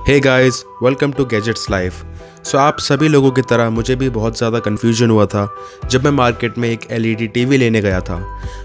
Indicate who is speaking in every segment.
Speaker 1: Hey guys, welcome to gadgets life. So आप सभी लोगों की तरह मुझे भी बहुत ज़्यादा कन्फ्यूजन हुआ था जब मैं मार्केट में एक एलईडी टीवी लेने गया था।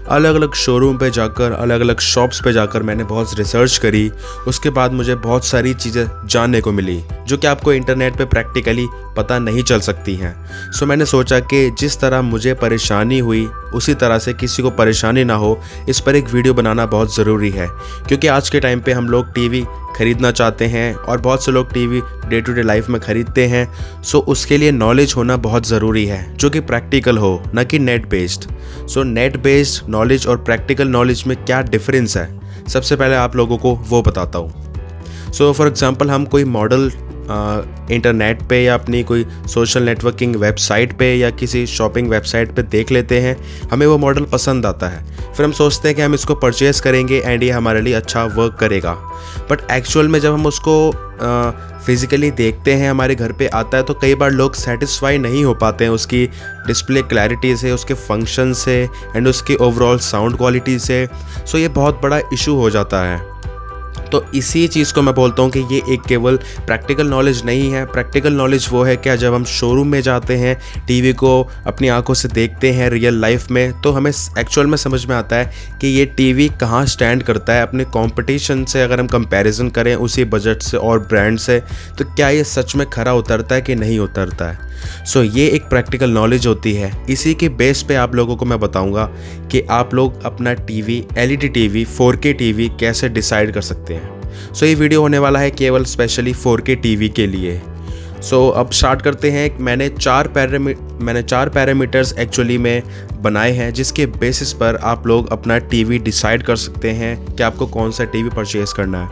Speaker 1: अलग अलग शोरूम पे जाकर, अलग अलग शॉप्स पे जाकर मैंने बहुत रिसर्च करी। उसके बाद मुझे बहुत सारी चीज़ें जानने को मिली जो कि आपको इंटरनेट पे प्रैक्टिकली पता नहीं चल सकती हैं। सो मैंने सोचा कि जिस तरह मुझे परेशानी हुई उसी तरह से किसी को परेशानी ना हो, इस पर एक वीडियो बनाना बहुत ज़रूरी है। क्योंकि आज के टाइम पे हम लोग टीवी खरीदना चाहते हैं और बहुत से लोग TV day to day life में ख़रीदते हैं। सो उसके लिए नॉलेज होना बहुत ज़रूरी है जो कि प्रैक्टिकल हो, ना कि net based. So net based knowledge और प्रैक्टिकल नॉलेज में क्या डिफरेंस है, सबसे पहले आप लोगों को वो बताता हूँ। सो फॉर एग्ज़ाम्पल हम कोई मॉडल इंटरनेट पे या अपनी कोई सोशल नेटवर्किंग वेबसाइट पे या किसी शॉपिंग वेबसाइट पे देख लेते हैं, हमें वो मॉडल पसंद आता है, फिर हम सोचते हैं कि हम इसको परचेज़ करेंगे एंड ये हमारे लिए अच्छा वर्क करेगा। बट एक्चुअल में जब हम उसको फिज़िकली देखते हैं, हमारे घर पे आता है, तो कई बार लोग सेटिस्फाई नहीं हो पाते हैं उसकी डिस्प्ले क्लैरिटी से, उसके फंक्शन से एंड उसकी ओवरऑल साउंड क्वालिटी से। सो ये बहुत बड़ा इशू हो जाता है। तो इसी चीज़ को मैं बोलता हूँ कि ये एक केवल प्रैक्टिकल नॉलेज नहीं है। प्रैक्टिकल नॉलेज वो है क्या, जब हम शोरूम में जाते हैं, टीवी को अपनी आंखों से देखते हैं रियल लाइफ में, तो हमें एक्चुअल में समझ में आता है कि ये टीवी कहाँ स्टैंड करता है अपने कंपटीशन से। अगर हम कंपैरिजन करें उसी बजट से और ब्रांड से, तो क्या ये सच में खरा उतरता है कि नहीं उतरता है। सो ये एक प्रैक्टिकल नॉलेज होती है। इसी के बेस पे आप लोगों को मैं बताऊंगा कि आप लोग अपना TV, LED TV, 4K TV कैसे डिसाइड कर सकते हैं। सो ये वीडियो होने वाला है केवल स्पेशली 4K टीवी के लिए। सो अब स्टार्ट करते हैं। मैंने चार पैरामीटर्स एक्चुअली में बनाए हैं जिसके बेसिस पर आप लोग अपना टीवी डिसाइड कर सकते हैं कि आपको कौन सा टीवी परचेज़ करना है।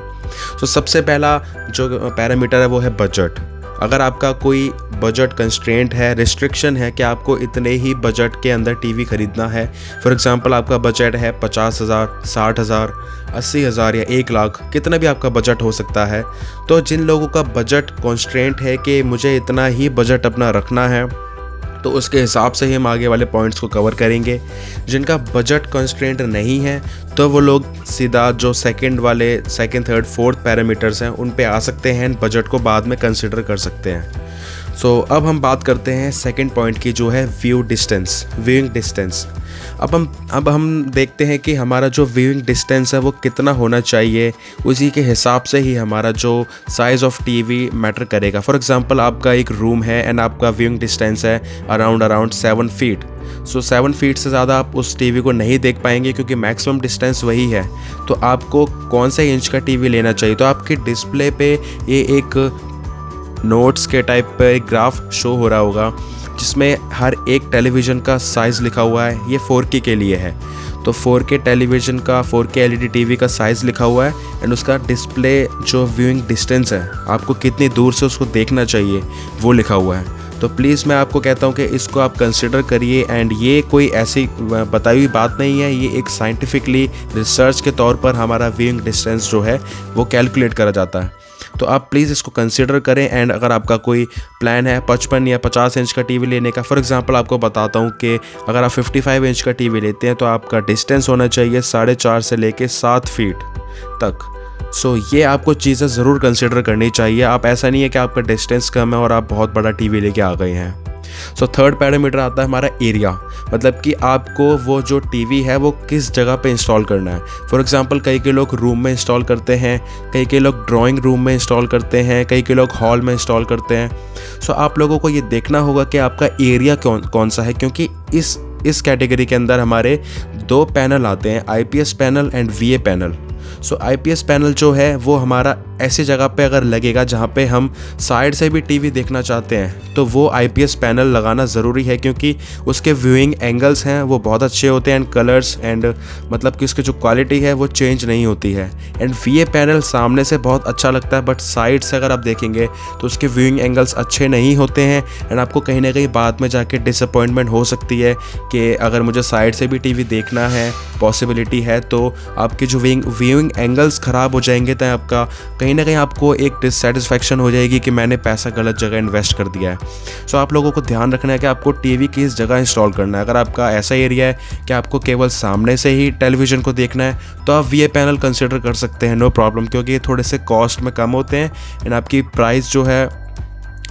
Speaker 1: सो सबसे पहला जो पैरामीटर है वो है बजट। अगर आपका कोई बजट कंस्ट्रेंट है, रिस्ट्रिक्शन है कि आपको इतने ही बजट के अंदर टीवी ख़रीदना है, फॉर एग्ज़ाम्पल आपका बजट है 50,000, 60,000, 80,000 या 1 लाख, कितना भी आपका बजट हो सकता है। तो जिन लोगों का बजट कंस्ट्रेंट है कि मुझे इतना ही बजट अपना रखना है, तो उसके हिसाब से ही हम आगे वाले पॉइंट्स को कवर करेंगे। जिनका बजट कंस्ट्रेंट नहीं है तो वो लोग सीधा जो सेकंड, थर्ड, फोर्थ पैरामीटर्स हैं उन पे आ सकते हैं, बजट को बाद में कंसिडर कर सकते हैं। सो अब हम बात करते हैं सेकंड पॉइंट की, जो है व्यूइंग डिस्टेंस। अब हम देखते हैं कि हमारा जो व्यूइंग डिस्टेंस है वो कितना होना चाहिए। उसी के हिसाब से ही हमारा जो साइज़ ऑफ टीवी मैटर करेगा। फॉर एग्जांपल आपका एक रूम है एंड आपका व्यूइंग डिस्टेंस है अराउंड 7 फीट। सो 7 फीट से ज़्यादा आप उस टीवी को नहीं देख पाएंगे क्योंकि मैक्सिमम डिस्टेंस वही है। तो आपको कौन से इंच का टीवी लेना चाहिए, तो आपकी डिस्प्ले पे ये एक नोट्स के टाइप पर एक ग्राफ शो हो रहा होगा जिसमें हर एक टेलीविज़न का साइज़ लिखा हुआ है। ये 4K के लिए है, तो 4K टेलीविज़न का, 4K एलईडी टीवी का साइज़ लिखा हुआ है एंड उसका डिस्प्ले जो व्यूइंग डिस्टेंस है, आपको कितनी दूर से उसको देखना चाहिए, वो लिखा हुआ है। तो प्लीज़ मैं आपको कहता हूँ कि इसको आप कंसिडर करिए। एंड ये कोई ऐसी बताई हुई बात नहीं है, ये एक साइंटिफिकली रिसर्च के तौर पर हमारा व्यूइंग डिस्टेंस जो है वो कैलकुलेट करा जाता है। तो आप प्लीज़ इसको कंसिडर करें। एंड अगर आपका कोई प्लान है 55 या 50 इंच का टीवी लेने का, फॉर एग्जांपल आपको बताता हूँ कि अगर आप 55 इंच का टीवी लेते हैं तो आपका डिस्टेंस होना चाहिए 4.5 से लेके 7 फीट तक। सो ये आपको चीज़ें ज़रूर कंसिडर करनी चाहिए। आप ऐसा नहीं है कि आपका डिस्टेंस कम है और आप बहुत बड़ा टीवी लेके आ गए हैं। सो थर्ड पैरामीटर आता है हमारा एरिया, मतलब कि आपको वो जो टीवी है वो किस जगह पे इंस्टॉल करना है। फॉर एग्जांपल कई लोग रूम में इंस्टॉल करते हैं, कई लोग ड्राइंग रूम में इंस्टॉल करते हैं, कई लोग हॉल में इंस्टॉल करते हैं। सो आप लोगों को ये देखना होगा कि आपका एरिया कौन सा है, क्योंकि इस कैटेगरी के अंदर हमारे 2 पैनल आते हैं, IPS panel and VA panel. So IPS panel जो है वो हमारा ऐसी जगह पे अगर लगेगा जहाँ पे हम साइड से भी टीवी देखना चाहते हैं, तो वो IPS पैनल लगाना ज़रूरी है क्योंकि उसके व्यूइंग एंगल्स हैं वो बहुत अच्छे होते हैं एंड कलर्स एंड मतलब कि उसकी जो क्वालिटी है वो चेंज नहीं होती है। एंड VA पैनल सामने से बहुत अच्छा लगता है बट साइड से अगर आप देखेंगे तो उसके व्यूइंग एंगल्स अच्छे नहीं होते हैं एंड आपको कहीं ना कहीं बाद में जाके डिसअपॉइंटमेंट हो सकती है कि अगर मुझे साइड से भी टीवी देखना है, पॉसिबिलिटी है, तो आपकी जो व्यूइंग एंगल्स ख़राब हो जाएंगे, तो आपका कहीं ना कहीं आपको एक डिससेटिस्फैक्शन हो जाएगी कि मैंने पैसा गलत जगह इन्वेस्ट कर दिया है। सो आप लोगों को ध्यान रखना है कि आपको टीवी किस जगह इंस्टॉल करना है। अगर आपका ऐसा एरिया है कि आपको केवल सामने से ही टेलीविज़न को देखना है तो आप VA पैनल कंसिडर कर सकते हैं, नो प्रॉब्लम, क्योंकि ये थोड़े से कॉस्ट में कम होते हैं एंड आपकी प्राइस जो है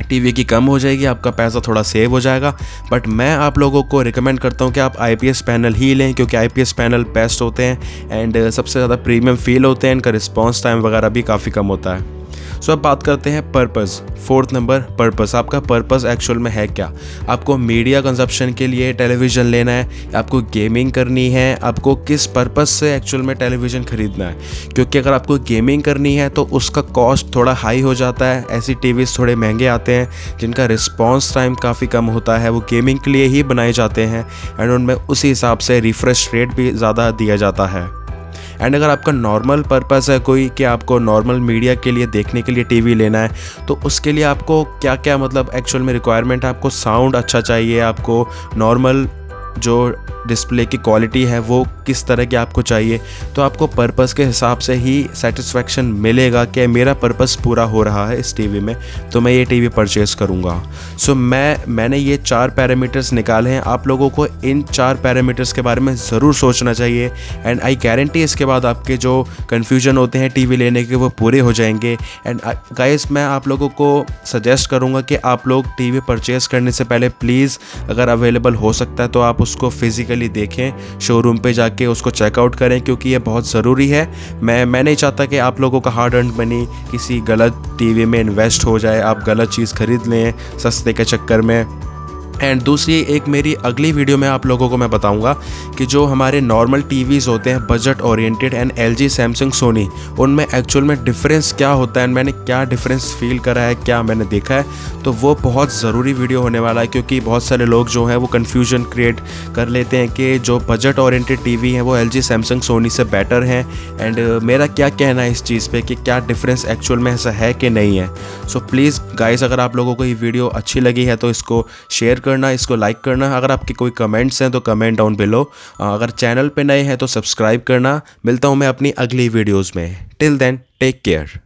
Speaker 1: टीवी की कम हो जाएगी, आपका पैसा थोड़ा सेव हो जाएगा। बट मैं आप लोगों को रिकमेंड करता हूँ कि आप IPS पैनल ही लें, क्योंकि IPS पैनल बेस्ट होते हैं एंड सबसे ज़्यादा प्रीमियम फील होते हैं, इनका रिस्पॉन्स टाइम वगैरह भी काफ़ी कम होता है। सो अब बात करते हैं पर्पस। 4th number, purpose. आपका पर्पस एक्चुअल में है क्या? आपको मीडिया कंजप्शन के लिए टेलीविज़न लेना है, आपको गेमिंग करनी है, आपको किस पर्पस से एक्चुअल में टेलीविज़न ख़रीदना है? क्योंकि अगर आपको गेमिंग करनी है तो उसका कॉस्ट थोड़ा हाई हो जाता है। ऐसी टीवीज़ थोड़े महंगे आते हैं जिनका रिस्पॉन्स टाइम काफ़ी कम होता है, वो गेमिंग के लिए ही बनाए जाते हैं एंड उनमें उसी हिसाब से रिफ्रेश रेट भी ज़्यादा दिया जाता है। एंड अगर आपका नॉर्मल पर्पस है कोई कि आपको नॉर्मल मीडिया के लिए देखने के लिए टीवी लेना है, तो उसके लिए आपको क्या क्या मतलब एक्चुअल में रिक्वायरमेंट है? आपको साउंड अच्छा चाहिए, आपको नॉर्मल जो डिस्प्ले की क्वालिटी है वो किस तरह की आपको चाहिए, तो आपको पर्पस के हिसाब से ही सेटिस्फेक्शन मिलेगा कि मेरा पर्पस पूरा हो रहा है इस टीवी में, तो मैं ये टीवी परचेज़ करूँगा। सो मैंने ये 4 पैरामीटर्स निकाले हैं। आप लोगों को इन 4 पैरामीटर्स के बारे में ज़रूर सोचना चाहिए एंड आई गारंटी इसके बाद आपके जो कन्फ्यूजन होते हैं टीवी लेने के वो पूरे हो जाएंगे। एंड गाइस, मैं आप लोगों को सजेस्ट करूँगा कि आप लोग टीवी परचेज़ करने से पहले प्लीज़, अगर अवेलेबल हो सकता है तो आप उसको फिज़िकली देखें, शोरूम पे जाके उसको चेकआउट करें, क्योंकि ये बहुत ज़रूरी है। मैं नहीं चाहता कि आप लोगों का हार्ड अर्न्ड मनी किसी गलत टीवी में इन्वेस्ट हो जाए, आप गलत चीज़ खरीद लें सस्ते के चक्कर में। एंड दूसरी एक मेरी अगली वीडियो में आप लोगों को मैं बताऊंगा कि जो हमारे नॉर्मल टीवीज़ होते हैं budget oriented and LG, Samsung, Sony, उनमें एक्चुअल में डिफरेंस क्या होता है, मैंने क्या डिफरेंस फील करा है, क्या मैंने देखा है, तो वो बहुत ज़रूरी वीडियो होने वाला है। क्योंकि बहुत सारे लोग जो हैं वो कन्फ्यूजन क्रिएट कर लेते हैं कि जो बजट ओरिएंटेड टीवी हैं वो LG, सैमसंग, सोनी से बेटर हैं। एंड मेरा क्या कहना है इस चीज़ पे कि क्या डिफरेंस एक्चुअल में ऐसा है कि नहीं है। सो प्लीज़ गाइस, अगर आप लोगों को ये वीडियो अच्छी लगी है तो इसको शेयर करना, इसको लाइक करना। अगर आपके कोई कमेंट्स हैं तो कमेंट डाउन बिलो। अगर चैनल पे नए हैं तो सब्सक्राइब करना। मिलता हूँ मैं अपनी अगली वीडियोस में। Till then, take care.